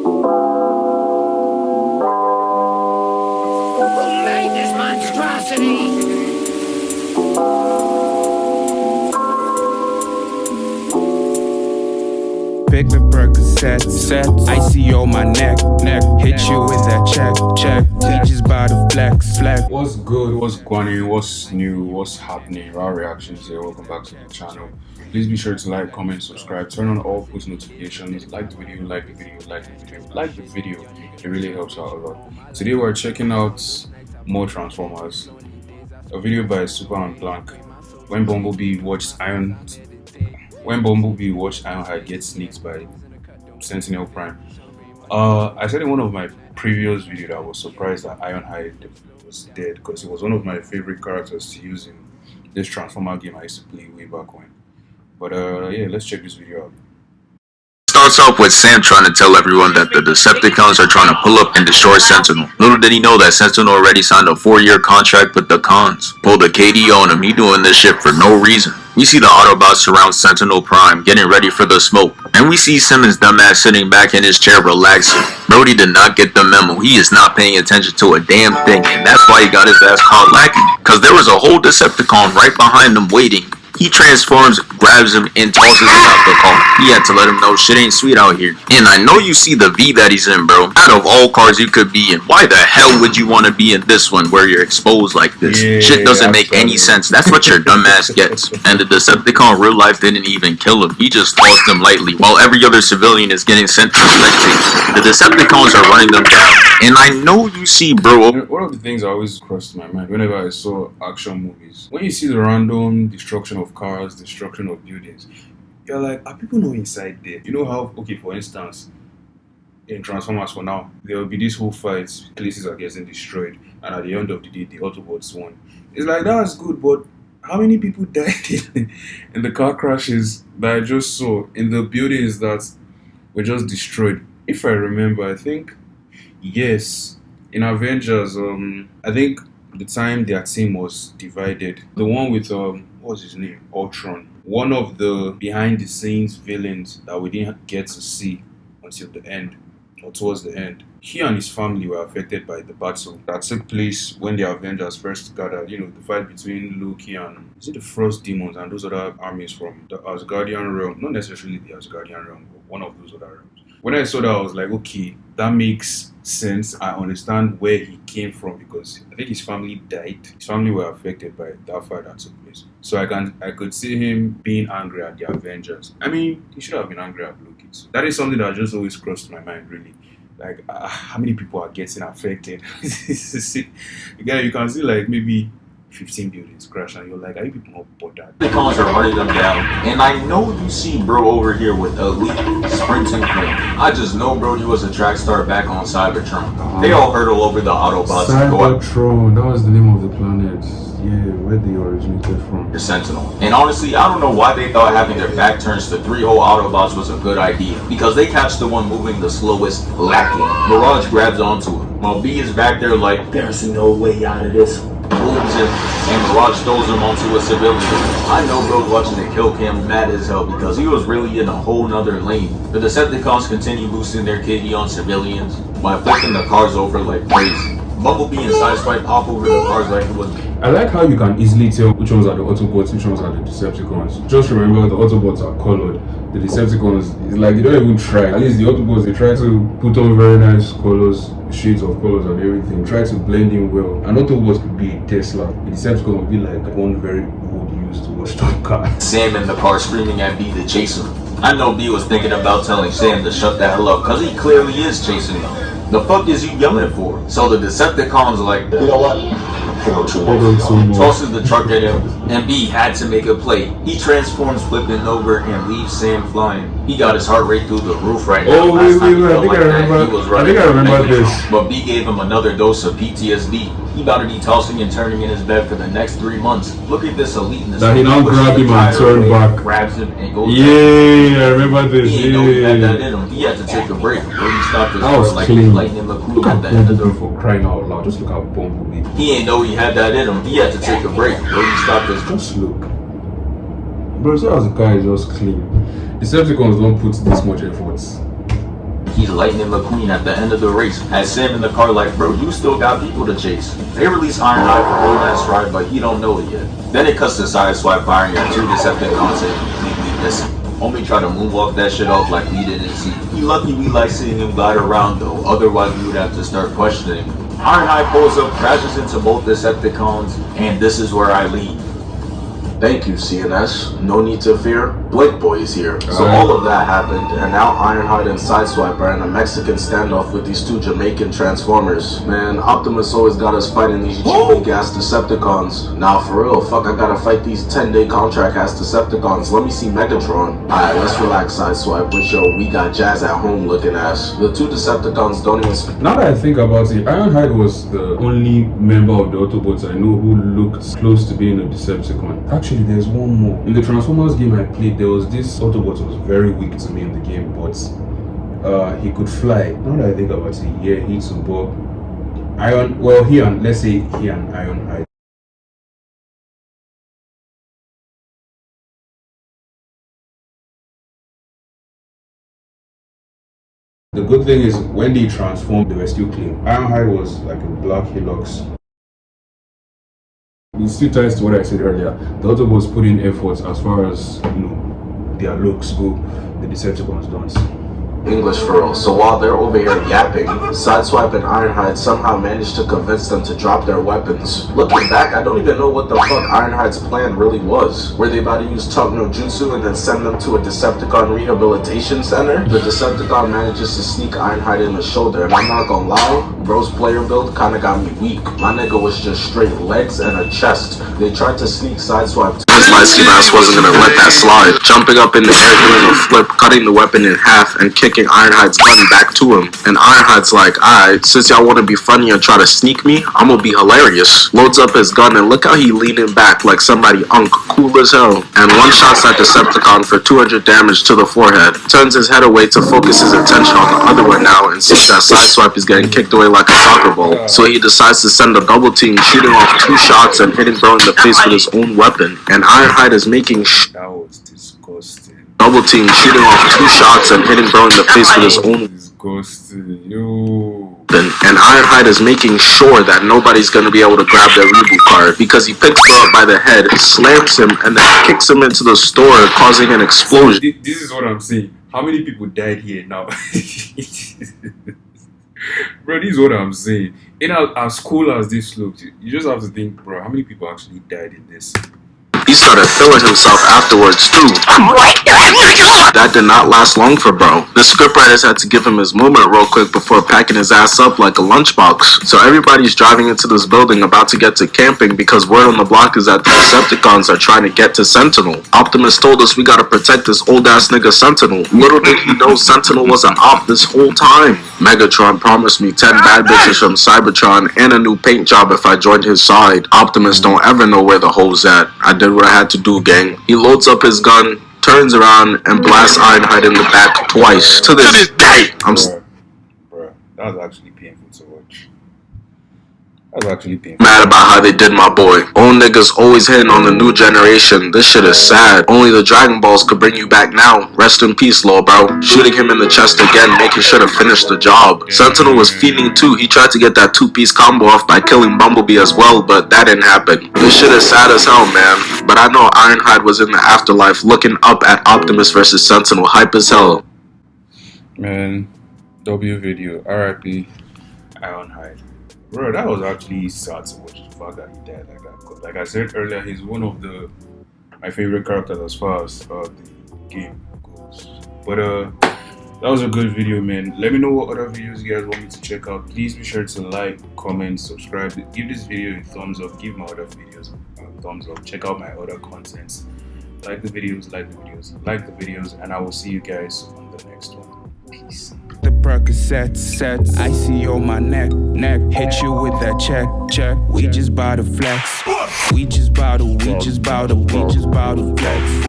Who made this monstrosity? Pick the Percocet, set, icy on my neck, hit you with that check, teachers by the flex. What's good, what's going on, what's new, what's happening, our reactions here, welcome back to the channel. Please be sure to like, comment, subscribe, turn on all post notifications, like the video, like the video, it really helps out a lot. Today we're checking out more Transformers, a video by Super and Blank, when Bumblebee watched Ironhide get sneaked by Sentinel Prime. I said in one of my previous videos that I was surprised that Ironhide was dead because he was one of my favorite characters to use in this Transformer game I used to play way back when. But yeah, let's check this video out. Starts off with Sam trying to tell everyone that the Decepticons are trying to pull up and destroy Sentinel. Little did he know that Sentinel already signed a 4-year contract with the cons. Pulled a KD on him, he doing this shit for no reason. We see the Autobots surround Sentinel Prime, getting ready for the smoke. And we see Simmons' dumbass sitting back in his chair relaxing. Brody did not get the memo. He is not paying attention to a damn thing, and that's why he got his ass caught lacking. Cause there was a whole Decepticon right behind him waiting. He transforms, grabs him, and tosses him out the car. He had to let him know shit ain't sweet out here. And I know you see the V that he's in, bro. Out of all cars you could be in, why the hell would you want to be in this one where you're exposed like this? Yeah, shit doesn't make any sense. That's what your dumb ass gets. And the Decepticon real life didn't even kill him. He just tossed him lightly, while every other civilian is getting sent to spectate. The Decepticons are running them down. And I know you see, bro. One of the things that always crossed my mind whenever I saw action movies, when you see the random destruction of cars, destruction of buildings, you're like, are people not inside there? You know how, okay, for instance, in Transformers for now, there will be this whole fight, places are getting destroyed, and at the end of the day, the Autobots won. It's like, that's good, but how many people died in the car crashes that I just saw, in the buildings that were just destroyed? If I remember, I think, yes, in Avengers, I think the time their team was divided, the one with what was his name, Ultron, one of the behind the scenes villains that we didn't get to see until the end, or towards the end, he and his family were affected by the battle that took place when the Avengers first gathered. You know, the fight between Loki and, is it the Frost Demons and those other armies from the Asgardian realm? Not necessarily the Asgardian realm, but one of those other realms. When I saw that, I was like, okay, that makes sense. I understand where he came from, because I think his family died. His family were affected by that fight that took place. So I could see him being angry at the Avengers. I mean, he should have been angry at Loki too. That is something that just always crossed my mind, really. Like, how many people are getting affected? Again, you can see like maybe 15 buildings crash, and you're like, are you people not bothered? The cons are running them down. And I know you see bro over here with elite sprinting flame. I just know Brody was a track star back on Cybertron. They all hurdle over the Autobots and go out. Cybertron, that was the name of the planet. Yeah, where they originated from. The Sentinel. And honestly, I don't know why they thought having their back turns to 3 whole Autobots was a good idea. Because they catch the one moving the slowest, lacking. Mirage grabs onto him, while B is back there like, there's no way out of this. Booms him, and Mirage throws him onto a civilian. I know bro's watching the kill cam mad as hell because he was really in a whole nother lane. The Decepticons continue boosting their KD on civilians by flipping the cars over like crazy. Bumblebee and Sideswipe hop over the cars like it was. I like how you can easily tell which ones are the Autobots, which ones are the Decepticons. Just remember, the Autobots are colored. The Decepticons, it's like they don't even try. At least the Autobots, they try to put on very nice colors, shades of colors and everything. Try to blend in well. An Autobot could be a Tesla. The Decepticon would be like one very old used washed-up car. Sam in the car screaming at B to chase him. I know B was thinking about telling Sam to shut the hell up, cause he clearly is chasing him. The fuck is you yelling for? So the Decepticons like, you know what? Tosses the truck at him, and B had to make a play. He transforms, flipping over, and leaves Sam flying. He got his heart rate through the roof right now. Oh, wait, I think I remember this. But B gave him another dose of PTSD. He about to be tossing and turning in his bed for the next 3 months. Look at this eliteness. That he now grabbed him and turned back. Grabs him and goes back. I remember this. He didn't know he had that in him. He had to take a break. But he stopped his car like lightning McQueen. Look at Bumblebee, for crying out loud. Just look at Bumblebee. He ain't know he had that in him. He had to take a break. But he stopped his. Just look. Bro, so as the car is just clean. Decepticons don't put this much effort. He's Lightning McQueen at the end of the race. Had Sam in the car like, bro, you still got people to chase. They release Ironhide for Old Ass Ride, but he don't know it yet. Then it cuts to Sideswipe firing at 2 Decepticons and completely missing. Homie tried to moonwalk that shit off like we didn't see. He lucky we like seeing him glide around though, otherwise we would have to start questioning. Ironhide pulls up, crashes into both Decepticons, and this is where I leave. Thank you, CNS. No need to fear. Blake Boy is here. So all of that happened, and now Ironhide and Sideswipe are in a Mexican standoff with these 2 Jamaican Transformers. Man, Optimus always got us fighting these cheap-ass Decepticons. Now for real, fuck, I gotta fight these 10-day contract-ass Decepticons. Let me see Megatron. Alright, let's relax, Sideswipe. With your we got Jazz at home looking ass. The 2 Decepticons don't even speak. Now that I think about it, Ironhide was the only member of the Autobots I know who looked close to being a Decepticon. Actually, there's one more. In the Transformers game I played, there was this Autobot who was very weak to me in the game, but he could fly. Now that I think about it, yeah, he too, but let's say he and Ironhide. The good thing is, when they transformed, they were still clean. Ironhide was like a black Hilux. It still ties to what I said earlier. The Autobots put in efforts as far as, their looks go. The Decepticons don't. English for real. So while they're over here yapping, Sideswipe and Ironhide somehow managed to convince them to drop their weapons. Looking back, I don't even know what the fuck Ironhide's plan really was. Were they about to use Tug no Jutsu and then send them to a Decepticon rehabilitation center? The Decepticon manages to sneak Ironhide in the shoulder, and I'm not gonna lie, bro's player build kinda got me weak. My nigga was just straight legs and a chest. They tried to sneak Sideswipe. His Lightspeed ass wasn't gonna let that slide. Jumping up in the air, doing a flip, cutting the weapon in half, and kicking Ironhide's gun back to him. And Ironhide's like, alright, since y'all wanna be funny and try to sneak me, I'm gonna be hilarious. Loads up his gun and look how he leaning back like somebody cool as hell. And one shots that Decepticon for 200 damage to the forehead. Turns his head away to focus his attention on the other one now and sees that Sideswipe is getting kicked away like a soccer ball. So he decides to send a double team, shooting off 2 shots and hitting bro in the face with his own weapon. And Ironhide is making That was disgusting. double team, shooting off 2 shots and hitting bro in the face with his own. Disgusting, yo. And Ironhide is making sure that nobody's gonna be able to grab their reboot card because he picks bro up by the head, slams him, and then kicks him into the store, causing an explosion. This is what I'm saying. How many people died here now? Bro, this is what I'm saying. In as cool as this looked, you just have to think, bro, how many people actually died in this? He started feeling himself afterwards too. That did not last long for bro. The scriptwriters had to give him his moment real quick before packing his ass up like a lunchbox. So everybody's driving into this building about to get to camping because word on the block is that the Decepticons are trying to get to Sentinel. Optimus told us we gotta protect this old ass nigga Sentinel. Little did he know Sentinel was an op this whole time. Megatron promised me 10 bad bitches from Cybertron and a new paint job if I joined his side. Optimus don't ever know where the hole's at. I did what I had to do, gang. He loads up his gun, turns around, and blasts Ironhide in the back twice. To this day, I'm Bruh, that was actually painful to watch. That was actually painful. mad about how they did my boy. Old niggas always hitting on the new generation. This shit is sad. Only the Dragon Balls could bring you back now. Rest in peace, lil bro. Shooting him in the chest again, making sure to finish the job. Sentinel was fiending too. He tried to get that 2-piece combo off by killing Bumblebee as well, but that didn't happen. This shit is sad as hell, man. But I know Ironhide was in the afterlife looking up at Optimus versus Sentinel, hype as hell. Man, W video, RIP, Ironhide. Bro, that was actually sad to watch the fact that he died like that. 'Cause like I said earlier, he's one of my favorite characters as far as the game goes. But that was a good video, man. Let me know what other videos you guys want me to check out. Please be sure to like, comment, subscribe. Give this video a thumbs up. Give my other videos a thumbs up. Check out my other contents. Like the videos, and I will see you guys on the next one. Peace. The Percocet sets, I see on my neck. Hit you with that check. We just bout to flex. We just bout to flex.